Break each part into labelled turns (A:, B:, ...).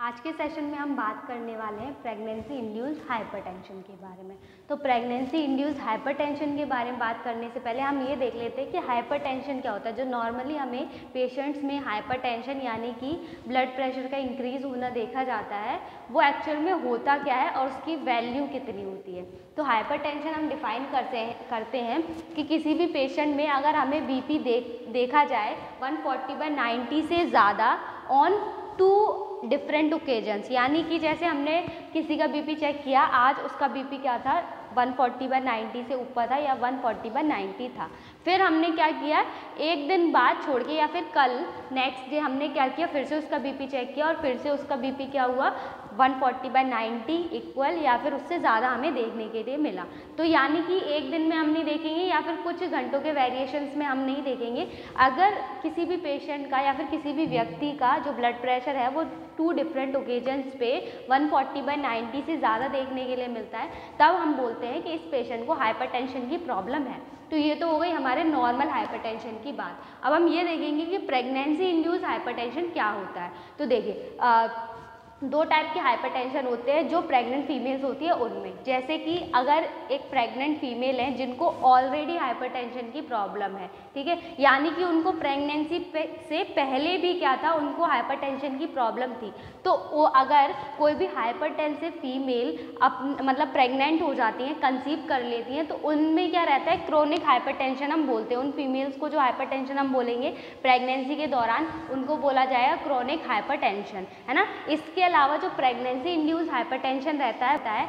A: आज के सेशन में हम बात करने वाले हैं प्रेगनेंसी इंड्यूस्ड हाइपरटेंशन के बारे में। तो प्रेगनेंसी इंड्यूस्ड हाइपरटेंशन के बारे में बात करने से पहले हम ये देख लेते हैं कि हाइपरटेंशन क्या होता है। जो नॉर्मली हमें पेशेंट्स में हाइपरटेंशन यानी कि ब्लड प्रेशर का इंक्रीज़ होना देखा जाता है, वो एक्चुअल में होता क्या है और उसकी वैल्यू कितनी होती है। तो हाइपरटेंशन हम डिफाइन करते हैं कि किसी भी पेशेंट में अगर हमें बीपी देखा जाए 140/90 से ज़्यादा ऑन 2 डिफरेंट ओकेजन्स, यानी कि जैसे हमने किसी का बीपी चेक किया, आज उसका बीपी क्या था 140/90 से ऊपर था या 140/90 था। फिर हमने क्या किया, एक दिन बाद छोड़ के या फिर कल नेक्स्ट डे हमने क्या किया, फिर से उसका बीपी चेक किया और फिर से उसका बीपी क्या हुआ 140/90 इक्वल या फिर उससे ज़्यादा हमें देखने के लिए मिला। तो यानी कि एक दिन में हम नहीं देखेंगे या फिर कुछ घंटों के वेरिएशंस में हम नहीं देखेंगे। अगर किसी भी पेशेंट का या फिर किसी भी व्यक्ति का जो ब्लड प्रेशर है वो 2 डिफरेंट ओकेजन्स पे 140/90 से ज़्यादा देखने के लिए मिलता है, तब हम बोलते हैं कि इस पेशेंट को हाइपरटेंशन की प्रॉब्लम है। तो ये तो हो गई हमारे नॉर्मल हाइपरटेंशन की बात। अब हम ये देखेंगे कि प्रेगनेंसी इंड्यूस्ड हाइपरटेंशन क्या होता है। तो देखिए 2 टाइप के हाइपरटेंशन होते हैं जो प्रेग्नेंट फीमेल्स होती है उनमें। जैसे कि अगर एक प्रेग्नेंट फीमेल है जिनको ऑलरेडी हाइपरटेंशन की प्रॉब्लम है, ठीक है, यानी कि उनको प्रेगनेंसी से पहले भी क्या था, उनको हाइपरटेंशन की प्रॉब्लम थी, तो वो अगर कोई भी हाइपरटेंसिव फीमेल मतलब प्रेग्नेंट हो जाती हैं, कंसीव कर लेती हैं, तो उनमें क्या रहता है, क्रोनिक हाइपरटेंशन हम बोलते हैं। उन फीमेल्स को जो हाइपरटेंशन हम बोलेंगे प्रेगनेंसी के दौरान, उनको बोला जाएगा क्रोनिक हाइपरटेंशन, है ना। इसके अलावा जो प्रेगनेंसी इंड्यूस्ड हाइपरटेंशन रहता है,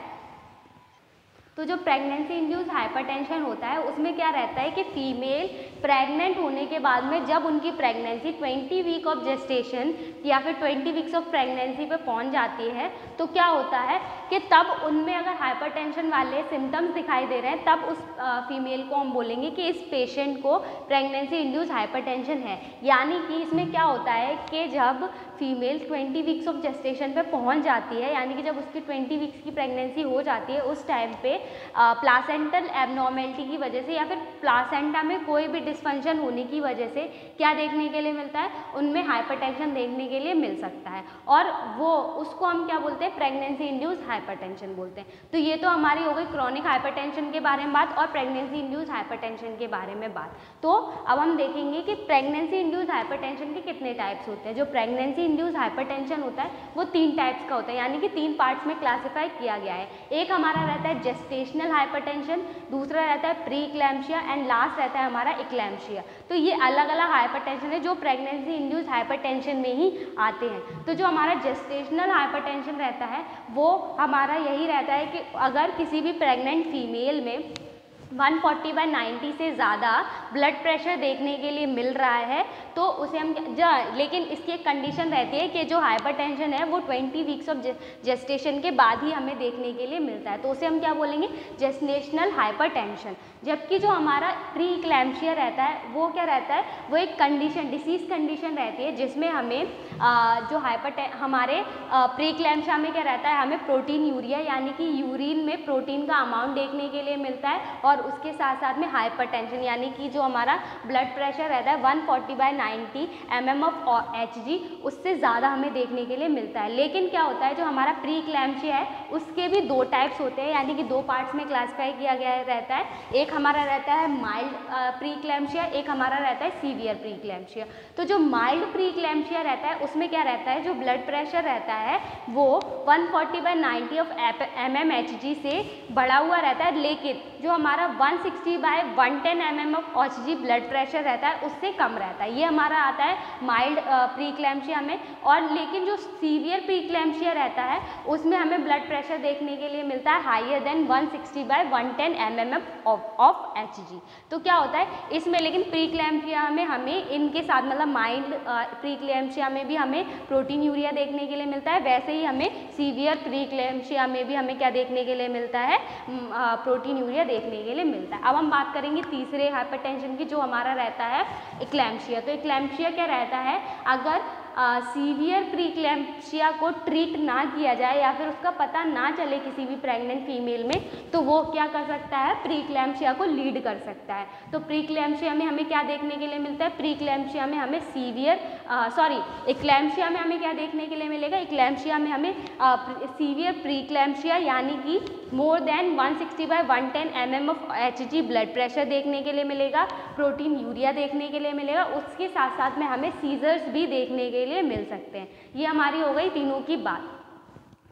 A: तो जो प्रेगनेंसी इंड्यूस्ड हाइपरटेंशन होता है उसमें क्या रहता है कि फीमेल प्रेग्नेंट होने के बाद में जब उनकी प्रेगनेंसी 20 वीक ऑफ जेस्टेशन या फिर 20 वीक्स ऑफ प्रेगनेंसी पे पहुंच जाती है, तो क्या होता है कि तब उनमें अगर हाइपरटेंशन वाले सिम्टम्स दिखाई दे रहे हैं, तब उस फीमेल को हम बोलेंगे कि इस पेशेंट को प्रेगनेंसी इंड्यूस्ड हाइपरटेंशन है। यानी कि इसमें क्या होता है कि जब फीमेल 20 वीक्स ऑफ जेस्टेशन पे पहुंच जाती है, यानी कि जब उसकी 20 वीक्स की प्रेगनेंसी हो जाती है, उस टाइम पे प्लासेंटल एबनॉर्मेलिटी की वजह से या फिर प्लासेंटा में कोई भी डिस्फंक्शन होने की वजह से क्या देखने के लिए मिलता है, उनमें हाइपरटेंशन देखने के लिए मिल सकता है, और वो उसको हम क्या बोलते हैं, प्रेगनेंसी इंड्यूस्ड हाइपरटेंशन बोलते हैं। तो ये तो हमारी हो गई क्रोनिक हाइपरटेंशन के बारे में बात और प्रेगनेंसी इंड्यूस्ड हाइपरटेंशन के बारे में बात। तो अब हम देखेंगे कि प्रेगनेंसी इंड्यूस्ड हाइपरटेंशन के कितने टाइप्स होते हैं। जो प्रेगनेंसी इंड्यूस्ड हाइपरटेंशन होता है वो 3 टाइप्स का होता है, यानी कि 3 पार्ट्स में क्लासिफाई किया गया है। एक हमारा रहता है जेस्टेशनल हाइपरटेंशन, दूसरा रहता है प्री इक्लैम्सिया एंड लास्ट रहता है हमारा इक्लैम्सिया। तो ये अलग अलग हाइपरटेंशन है जो प्रेगनेंसी इंड्यूस्ड हाइपरटेंशन में ही आते हैं। तो जो हमारा जेस्टेशनल हाइपरटेंशन रहता है वो हमारा यही रहता है कि अगर किसी भी प्रेग्नेंट फीमेल में 140/90 से ज़्यादा ब्लड प्रेशर देखने के लिए मिल रहा है, तो उसे हम लेकिन इसकी एक कंडीशन रहती है कि जो हाइपरटेंशन है वो 20 वीक्स ऑफ जेस्टेशन के बाद ही हमें देखने के लिए मिलता है, तो उसे हम क्या बोलेंगे, जेस्टेशनल हाइपरटेंशन। जबकि जो हमारा प्री इक्लैम्सिया रहता है वो क्या रहता है, वो एक कंडीशन, डिसीज कंडीशन रहती है जिसमें हमें जो हमारे प्री इक्लैम्सिया में क्या रहता है, हमें प्रोटीन यूरिया यानी कि यूरिन में प्रोटीन का अमाउंट देखने के लिए मिलता है, और उसके साथ साथ में हाइपरटेंशन यानी कि जो हमारा ब्लड प्रेशर रहता है 140/90 mm ऑफ Hg, उससे ज़्यादा हमें देखने के लिए मिलता है। लेकिन क्या होता है, जो हमारा प्री इक्लैम्सिया है उसके भी 2 टाइप्स होते हैं, यानी कि 2 पार्ट्स में क्लासिफाई किया गया रहता है। एक हमारा रहता है माइल्ड प्री इक्लैम्सिया, एक हमारा रहता है सीवियर प्री इक्लैम्सिया। तो जो माइल्ड प्री इक्लैम्सिया रहता है उसमें क्या रहता है, जो ब्लड प्रेशर रहता है वो 140/90 ऑफ mm Hg से बढ़ा हुआ रहता है, लेकिन जो हमारा 160/110 mm of Hg blood pressure रहता है उससे कम रहता है। ये हमारा आता है माइल्ड प्री इक्लैम्सिया में। और लेकिन जो सीवियर प्री इक्लैम्सिया रहता है उसमें हमें ब्लड प्रेशर देखने के लिए मिलता है higher than 160/110 mm of Hg। तो क्या होता है इसमें, लेकिन प्री इक्लैम्सिया में हमें इनके साथ मतलब माइल्ड प्री इक्लैम्सिया में भी हमें प्रोटीन यूरिया देखने के लिए मिलता है, वैसे ही हमें सीवियर प्री इक्लैम्सिया में भी हमें क्या देखने के लिए मिलता है, प्रोटीन यूरिया देखने के लिए मिलता है। अब हम बात करेंगे तीसरे हाइपरटेंशन की, जो हमारा रहता है इक्लैम्सिया। तो इक्लैम्सिया क्या रहता है, अगर सीवियर प्रीक्लैम्पशिया को ट्रीट ना किया जाए या फिर उसका पता ना चले किसी भी प्रेग्नेंट फीमेल में, तो वो क्या कर सकता है, प्रीक्लैम्पशिया को लीड कर सकता है। तो प्रीक्लैम्पशिया में हमें क्या देखने के लिए मिलता है, प्रीक्लैम्पशिया में हमें एक्लैम्पशिया में हमें क्या देखने के लिए मिलेगा, एक्लैम्पशिया में हमें सीवियर प्रीक्लैम्पशिया यानी कि more than 160/110 mm of Hg blood pressure देखने के लिए मिलेगा, प्रोटीन यूरिया देखने के लिए मिलेगा, उसके साथ साथ में हमें सीजर्स भी देखने के लिए मिल सकते हैं। ये हमारी हो गई तीनों की बात।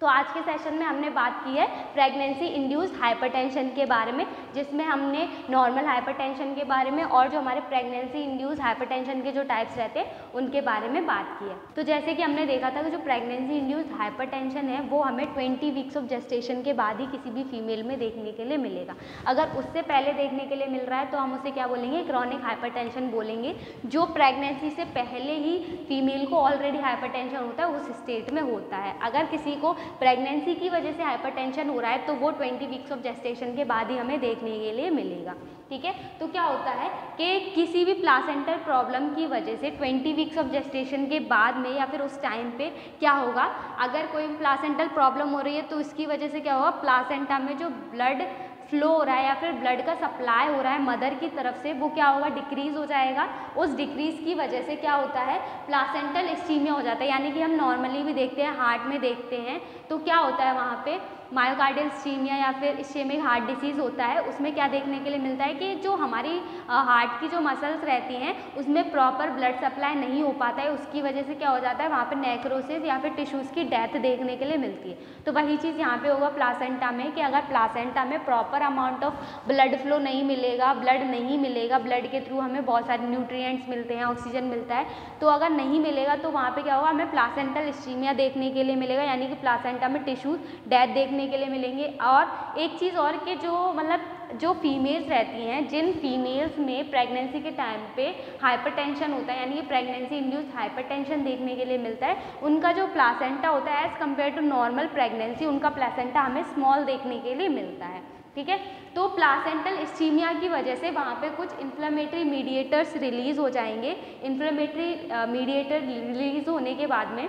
A: तो आज के सेशन में हमने बात की है प्रेगनेंसी इंड्यूस्ड हाइपरटेंशन के बारे में, जिसमें हमने नॉर्मल हाइपरटेंशन के बारे में और जो हमारे प्रेगनेंसी इंड्यूस्ड हाइपरटेंशन के जो टाइप्स रहते हैं उनके बारे में बात की है। तो जैसे कि हमने देखा था कि जो प्रेगनेंसी इंड्यूस्ड हाइपरटेंशन है वो हमें 20 वीक्स ऑफ जेस्टेशन के बाद ही किसी भी फीमेल में देखने के लिए मिलेगा। अगर उससे पहले देखने के लिए मिल रहा है तो हम उसे क्या बोलेंगे, क्रॉनिक हाइपरटेंशन बोलेंगे। जो प्रेगनेंसी से पहले ही फीमेल को ऑलरेडी हाइपरटेंशन होता है उस स्टेट में होता है। अगर किसी को प्रेगनेंसी की वजह से हाइपरटेंशन हो रहा है तो वो 20 वीक्स ऑफ जेस्टेशन के बाद ही हमें देखने के लिए मिलेगा। ठीक है, तो क्या होता है कि किसी भी प्लासेंटल प्रॉब्लम की वजह से 20 वीक्स ऑफ जेस्टेशन के बाद में या फिर उस टाइम पे क्या होगा, अगर कोई प्लासेंटल प्रॉब्लम हो रही है तो इसकी वजह से क्या होगा, प्लासेंटा में जो ब्लड फ्लो हो रहा है या फिर ब्लड का सप्लाई हो रहा है मदर की तरफ से, वो क्या होगा, डिक्रीज हो जाएगा। उस डिक्रीज की वजह से क्या होता है, प्लासेंटल इस्कीमिया हो जाता है। यानी कि हम नॉर्मली भी देखते हैं, हार्ट में देखते हैं तो क्या होता है वहाँ पे मायोकार्डियल इस्कीमिया या फिर इस्केमिक हार्ट डिसीज़ होता है। उसमें क्या देखने के लिए मिलता है कि जो हमारी हार्ट की जो मसल्स रहती हैं उसमें प्रॉपर ब्लड सप्लाई नहीं हो पाता है, उसकी वजह से क्या हो जाता है, वहाँ पे नेक्रोसिस या फिर टिश्यूज़ की डेथ देखने के लिए मिलती है। तो वही चीज़ यहाँ पे होगा प्लासेंटा में कि अगर प्लासेंटा में proper amount of blood flow नहीं मिलेगा, ब्लड नहीं मिलेगा, ब्लड के थ्रू हमें बहुत सारे न्यूट्रिएंट्स मिलते हैं, ऑक्सीजन मिलता है, तो अगर नहीं मिलेगा तो वहाँ पे क्या होगा, हमें प्लासेंटल इस्कीमिया देखने के लिए मिलेगा, यानी कि प्लासेंटा में टिश्यूज डेथ देखने के लिए मिलेंगे। और एक चीज़ और कि जो फीमेल्स रहती हैं, जिन फीमेल्स में प्रेगनेंसी के टाइम पे हाइपरटेंशन होता है यानी कि प्रेगनेंसी इंड्यूस्ड हाइपरटेंशन देखने के लिए मिलता है, उनका जो प्लासेंटा होता है as compare to normal pregnancy, उनका प्लासेंटा हमें स्मॉल देखने के लिए मिलता है। ठीक है, तो प्लासेंटल इस्कीमिया की वजह से वहाँ पे कुछ इन्फ्लेमेटरी मीडिएटर्स रिलीज़ हो जाएंगे। इन्फ्लेमेटरी मीडिएटर रिलीज़ होने के बाद में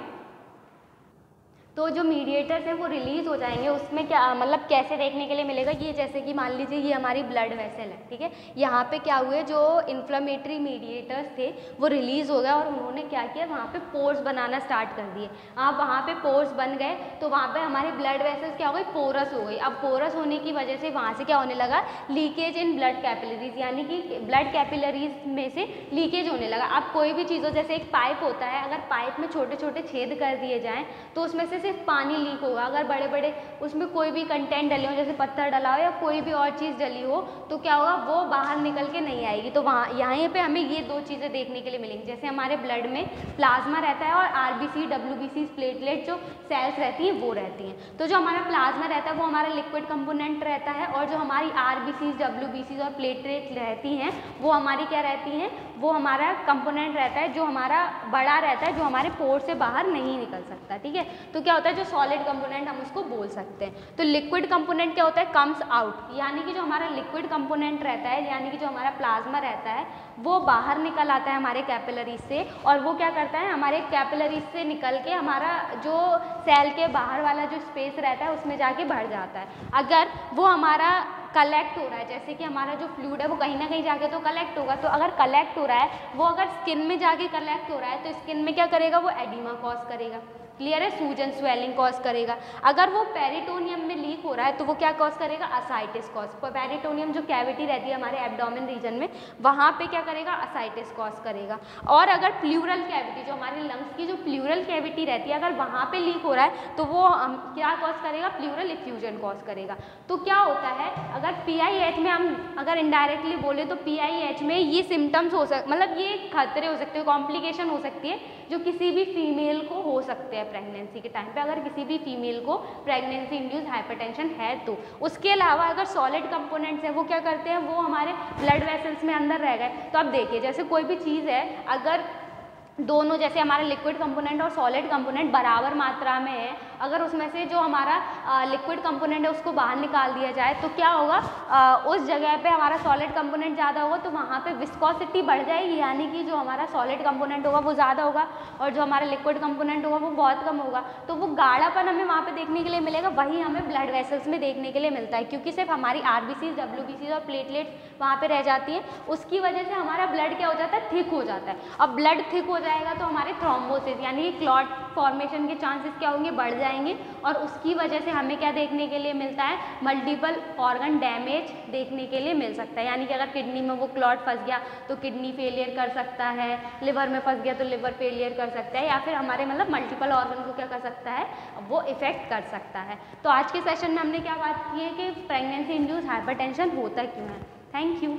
A: तो जो मीडिएटर्स हैं वो रिलीज़ हो जाएंगे। उसमें क्या मतलब कैसे देखने के लिए मिलेगा, ये जैसे कि मान लीजिए ये हमारी ब्लड वेसल है, ठीक है, यहाँ पे क्या हुए, जो इन्फ्लेमेटरी मीडिएटर्स थे वो रिलीज़ हो गए और उन्होंने क्या किया, वहाँ पे पोर्स बनाना स्टार्ट कर दिए। अब वहाँ पे पोर्स बन गए तो वहाँ पे हमारी ब्लड वेसल्स क्या हो गई, पोरस हो गई। अब पोरस होने की वजह से वहाँ से क्या होने लगा, लीकेज इन ब्लड कैपिलरीज, यानी कि ब्लड कैपिलरीज में से लीकेज होने लगा। अब कोई भी चीज़ हो, जैसे एक पाइप होता है, अगर पाइप में छोटे छोटे छेद कर दिए जाएँ तो उसमें से सिर्फ पानी लीक होगा। अगर बड़े बड़े उसमें कोई भी कंटेंट डले हो, जैसे पत्थर डला हो या कोई भी और चीज़ डली हो, तो क्या होगा, वो बाहर निकल के नहीं आएगी। तो वहाँ यहाँ पे हमें ये दो चीज़ें देखने के लिए मिलेंगी, जैसे हमारे ब्लड में प्लाज्मा रहता है और आरबीसी, डब्ल्यूबीसी, प्लेटलेट जो सेल्स रहती हैं वो रहती हैं। तो जो हमारा प्लाज्मा रहता है वो हमारा लिक्विड कंपोनेंट रहता है और जो हमारी आरबीसी, डब्ल्यूबीसी और प्लेटलेट रहती हैं वो हमारी क्या रहती हैं, वो हमारा कंपोनेंट रहता है जो हमारा बड़ा रहता है, जो हमारे पोर से बाहर नहीं निकल सकता। ठीक है, तो क्या होता है, जो सॉलिड कंपोनेंट हम उसको बोल सकते हैं। तो लिक्विड कंपोनेंट क्या होता है, कम्स आउट, यानी कि जो हमारा लिक्विड कंपोनेंट रहता है, यानी कि जो हमारा प्लाज्मा रहता है वो बाहर निकल आता है हमारे कैपिलरीज से, और वो क्या करता है, हमारे कैपिलरीज से निकल के हमारा जो सेल के बाहर वाला जो स्पेस रहता है उसमें जाके भर जाता है। अगर वो हमारा कलेक्ट हो रहा है, जैसे कि हमारा जो फ्लूइड है वो कहीं ना कहीं जाके तो कलेक्ट होगा, तो अगर कलेक्ट हो रहा है, वो अगर स्किन में जाके कलेक्ट हो रहा है तो स्किन में क्या करेगा, वो एडिमा कॉज करेगा। क्लियर है, सूजन, स्वेलिंग कॉज करेगा। अगर वो पेरिटोनियम में लीक हो रहा है तो वो क्या कॉज करेगा, असाइटिस कॉज। पेरिटोनियम जो कैविटी रहती है हमारे एब्डोमेन रीजन में, वहाँ पे क्या करेगा, असाइटिस कॉज करेगा। और अगर प्लूरल कैविटी, जो हमारे लंग्स की जो प्लूरल कैविटी रहती है, अगर वहाँ पे लीक हो रहा है तो वो क्या कॉज करेगा, प्लूरल इफ्यूजन कॉज करेगा। तो क्या होता है, अगर PIH में हम अगर इनडायरेक्टली बोले तो PIH में ये सिम्टम्स हो सकते, मतलब ये खतरे हो सकते हैं, कॉम्प्लिकेशन हो सकती है जो किसी भी फीमेल को हो सकते हैं प्रेगनेंसी के टाइम पे, अगर किसी भी फीमेल को प्रेगनेंसी इंड्यूस्ड हाइपरटेंशन है तो। उसके अलावा अगर सॉलिड कंपोनेंट्स है वो क्या करते हैं, वो हमारे ब्लड वेसल्स में अंदर रह गए। तो अब देखिए, जैसे कोई भी चीज़ है, अगर दोनों जैसे हमारा लिक्विड कंपोनेंट और सॉलिड कंपोनेंट बराबर मात्रा में है, अगर उसमें से जो हमारा लिक्विड कंपोनेंट है उसको बाहर निकाल दिया जाए तो क्या होगा, उस जगह पे हमारा सॉलिड कंपोनेंट ज़्यादा होगा तो वहाँ पे विस्कोसिटी बढ़ जाएगी, यानी कि जो हमारा सॉलिड कंपोनेंट होगा वो ज़्यादा होगा और जो हमारा लिक्विड कंपोनेंट होगा वो बहुत कम होगा। तो वो गाढ़ापन हमें वहाँ पे देखने के लिए मिलेगा, वही हमें ब्लड वेसल्स में देखने के लिए मिलता है, क्योंकि सिर्फ हमारी RBCs, WBCs और प्लेटलेट्स वहाँ पे रह जाती हैं। उसकी वजह से हमारा ब्लड क्या हो जाता है, थिक हो जाता है। अब ब्लड थिक हो जाएगा तो हमारे थ्रोम्बोसिस यानी कि क्लॉट फॉर्मेशन के चांसेस क्या होंगे, बढ़ जाएंगे और उसकी वजह से हमें क्या देखने के लिए मिलता है, मल्टीपल ऑर्गन डैमेज देखने के लिए मिल सकता है। यानी कि अगर किडनी में वो क्लॉट फंस गया तो किडनी फेलियर कर सकता है, लिवर में फंस गया तो लिवर फेलियर कर सकता है, या फिर हमारे मतलब मल्टीपल ऑर्गन को क्या कर सकता है, वो इफेक्ट कर सकता है। तो आज के सेशन में हमने क्या बात की है कि प्रेगनेंसी इंड्यूस हाइपरटेंशन होता क्यों है। Thank you.